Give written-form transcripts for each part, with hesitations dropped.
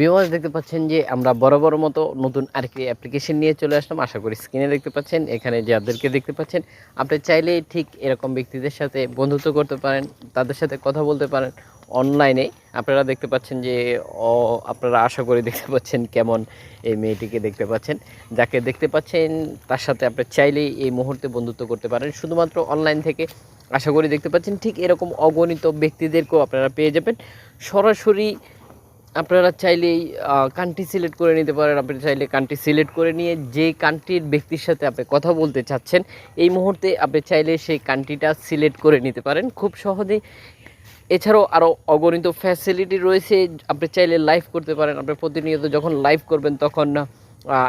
Viewers দেখতে পাচ্ছেন যে আমরা বরাবর মতো নতুন আরেকটি অ্যাপ্লিকেশন নিয়ে চলে আসলাম। আশা করি স্ক্রিনে দেখতে পাচ্ছেন, এখানে যাদেরকে দেখতে পাচ্ছেন আপনি চাইলেই ঠিক এরকম ব্যক্তিদের সাথে বন্ধুত্ব করতে পারেন, তাদের সাথে কথা বলতে পারেন অনলাইনে। আপনারা দেখতে পাচ্ছেন যে আপনারা আশা করি দেখতে পাচ্ছেন কেমন এই মেয়েটিকে দেখতে পাচ্ছেন, যাকে দেখতে পাচ্ছেন তার সাথে আপনি চাইলেই এই মুহূর্তে বন্ধুত্ব করতে পারেন শুধুমাত্র অনলাইন থেকে। আশা করি দেখতে পাচ্ছেন ঠিক এরকম অগণিত ব্যক্তিদেরকেও আপনারা পেয়ে যাবেন সরাসরি। আপনারা চাইলেই কান্ট্রি সিলেক্ট করে নিতে পারেন। আপনি চাইলে কান্ট্রি সিলেক্ট করে নিয়ে যে কান্ট্রির ব্যক্তির সাথে আপনি কথা বলতে চাচ্ছেন এই মুহূর্তে আপনি চাইলে সেই কান্ট্রিটা সিলেক্ট করে নিতে পারেন খুব সহজেই। এছাড়াও আরও অগণিত ফ্যাসিলিটি রয়েছে। আপনি চাইলে লাইভ করতে পারেন। আপনি প্রতিনিয়ত যখন লাইভ করবেন তখন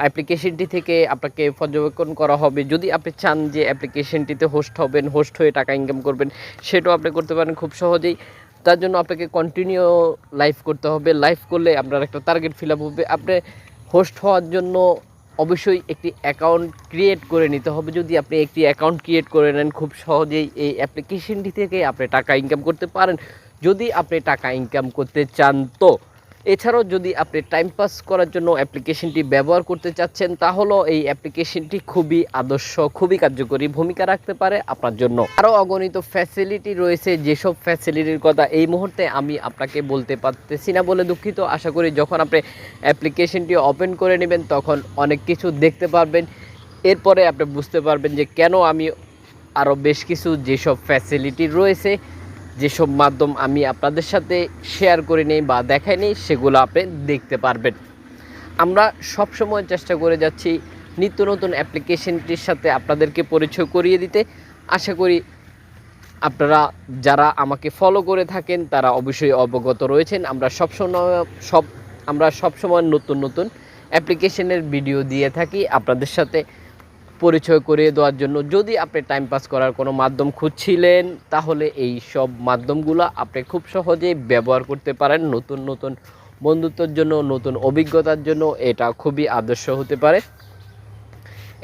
অ্যাপ্লিকেশনটি থেকে আপনাকে পর্যবেক্ষণ করা হবে। যদি আপনি চান যে অ্যাপ্লিকেশনটিতে হোস্ট হবেন, হোস্ট হয়ে টাকা ইনকাম করবেন, সেটাও আপনি করতে পারেন খুব সহজেই। তার জন্য আপনাকে কন্টিনিউ লাইভ করতে হবে। লাইভ করলে আপনার একটা টার্গেট ফিল আপ হবে। আপনি হোস্ট হওয়ার জন্য অবশ্যই একটি অ্যাকাউন্ট ক্রিয়েট করে নিতে হবে। যদি আপনি একটি অ্যাকাউন্ট ক্রিয়েট করে নেন খুব সহজেই এই অ্যাপ্লিকেশনটি থেকে আপনি টাকা ইনকাম করতে পারেন যদি আপনি টাকা ইনকাম করতে চান। তো এছাড়াও যদি আপনি টাইম পাস করার জন্য অ্যাপ্লিকেশনটি ব্যবহার করতে চাচ্ছেন তাহলেও এই অ্যাপ্লিকেশনটি খুবই আদর্শ, খুবই কার্যকরী ভূমিকা রাখতে পারে আপনার জন্য। আরও অগণিত ফ্যাসিলিটি রয়েছে, যেসব ফ্যাসিলিটির কথা এই মুহূর্তে আমি আপনাকে বলতে পারতেছি না বলে দুঃখিত। আশা করি যখন আপনি অ্যাপ্লিকেশনটি ওপেন করে নেবেন তখন অনেক কিছু দেখতে পারবেন। এরপরে আপনি বুঝতে পারবেন যে কেন আমি আরও বেশ কিছু যেসব ফ্যাসিলিটি রয়েছে, যেসব মাধ্যম আমি আপনাদের সাথে শেয়ার করে নেই বা দেখাই নেই, সেগুলো আপনি দেখতে পারবেন। আমরা সব সময় চেষ্টা করে যাচ্ছি নিত্য নতুন অ্যাপ্লিকেশনটির সাথে আপনাদেরকে পরিচয় করিয়ে দিতে। আশা করি আপনারা যারা আমাকে ফলো করে থাকেন তারা অবশ্যই অবগত রয়েছেন। আমরা সবসময় নতুন নতুন অ্যাপ্লিকেশনের ভিডিও দিয়ে থাকি আপনাদের সাথে পরিচয় করিয়ে দেওয়ার জন্য। যদি আপনি টাইম পাস করার কোনো মাধ্যম খুঁজছিলেন তাহলে এই সব মাধ্যমগুলো আপনি খুব সহজেই ব্যবহার করতে পারেন নতুন নতুন বন্ধুত্বের জন্য, নতুন অভিজ্ঞতার জন্য। এটা খুবই আদর্শ হতে পারে।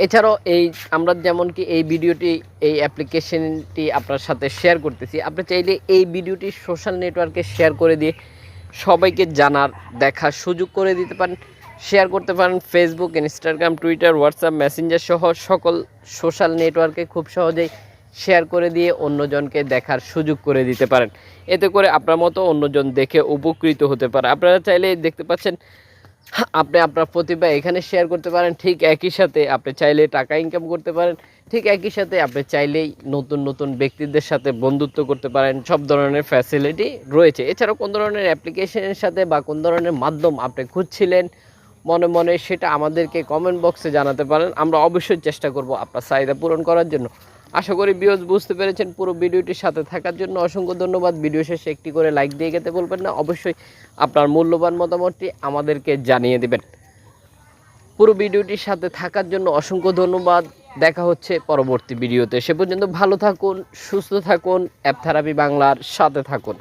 এছাড়াও আমরা যেমন কি এই অ্যাপ্লিকেশনটি আপনার সাথে শেয়ার করতেছি, আপনি চাইলে এই ভিডিওটি সোশ্যাল নেটওয়ার্কে শেয়ার করে দিয়ে সবাইকে জানার, দেখার সুযোগ করে দিতে পারেন। শেয়ার করতে পারেন Facebook, Instagram, Twitter, WhatsApp, Messenger সহ সকল সোশ্যাল নেটওয়ার্কে খুব সহজেই শেয়ার করে দিয়ে অন্যজনকে দেখার সুযোগ করে দিতে পারেন। এতে করে আপনার মতো অন্যজন দেখে উপকৃত হতে পারে। আপনারা চাইলে দেখতে পাচ্ছেন আপনি আপনার প্রতিভা এখানে শেয়ার করতে পারেন। ঠিক একই সাথে আপনি চাইলে টাকা ইনকাম করতে পারেন। ঠিক একই সাথে আপনি চাইলেই নতুন নতুন ব্যক্তিদের সাথে বন্ধুত্ব করতে পারেন। সব ধরনের ফ্যাসিলিটি রয়েছে। এছাড়াও কোন ধরনের অ্যাপ্লিকেশনের সাথে বা কোন ধরনের মাধ্যম আপনি খুঁজছিলেন মনে মনে, সেটা আমাদেরকে কমেন্ট বক্সে জানাতে পারেন। আমরা অবশ্যই চেষ্টা করব আপনার চাহিদা পূরণ করার জন্য। আশা করি ভিউয়ার্স বুঝতে পেরেছেন। পুরো ভিডিওটির সাথে থাকার জন্য অসংখ্য ধন্যবাদ। ভিডিও শেষে একটি করে লাইক দিয়ে যেতে বলবেন না। অবশ্যই আপনার মূল্যবান মতামতটি আমাদেরকে জানিয়ে দেবেন। পুরো ভিডিওটির সাথে থাকার জন্য অসংখ্য ধন্যবাদ। দেখা হচ্ছে পরবর্তী ভিডিওতে। সে পর্যন্ত ভালো থাকুন, সুস্থ থাকুন, অ্যাপ থেরাপি বাংলার সাথে থাকুন।